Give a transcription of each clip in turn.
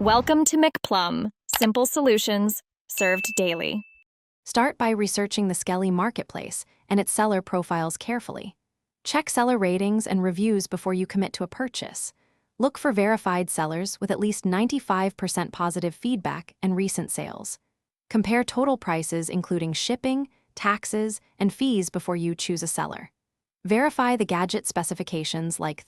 Welcome to McPlum, simple solutions served daily. Start by researching the Skelly marketplace and its seller profiles carefully. Check seller ratings and reviews before you commit to a purchase. Look for verified sellers with at least 95% positive feedback and recent sales. Compare total prices including shipping, taxes, and fees before you choose a seller. Verify the gadget specifications like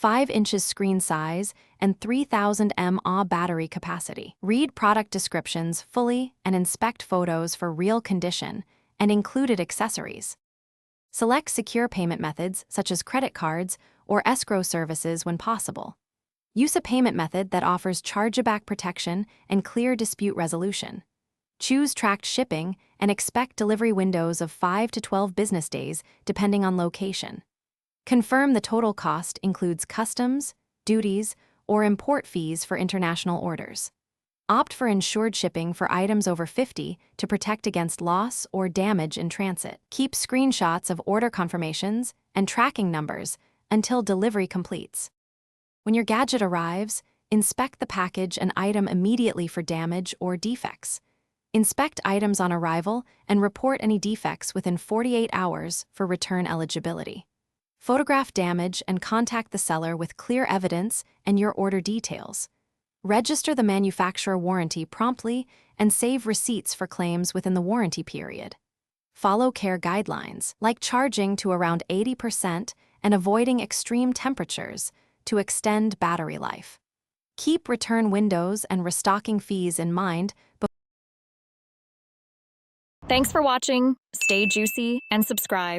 5 inches screen size, and 3000 mAh battery capacity. Read product descriptions fully and inspect photos for real condition and included accessories. Select secure payment methods such as credit cards or escrow services when possible. Use a payment method that offers chargeback protection and clear dispute resolution. Choose tracked shipping and expect delivery windows of 5 to 12 business days depending on location. Confirm the total cost includes customs, duties, or import fees for international orders. Opt for insured shipping for items over 50 to protect against loss or damage in transit. Keep screenshots of order confirmations and tracking numbers until delivery completes. When your gadget arrives, inspect the package and item immediately for damage or defects. Inspect items on arrival and report any defects within 48 hours for return eligibility. Photograph damage and contact the seller with clear evidence and your order details. Register the manufacturer warranty promptly and save receipts for claims within the warranty period. Follow care guidelines, like charging to around 80% and avoiding extreme temperatures to extend battery life. Keep return windows and restocking fees in mind. Thanks for watching. Stay juicy and subscribe.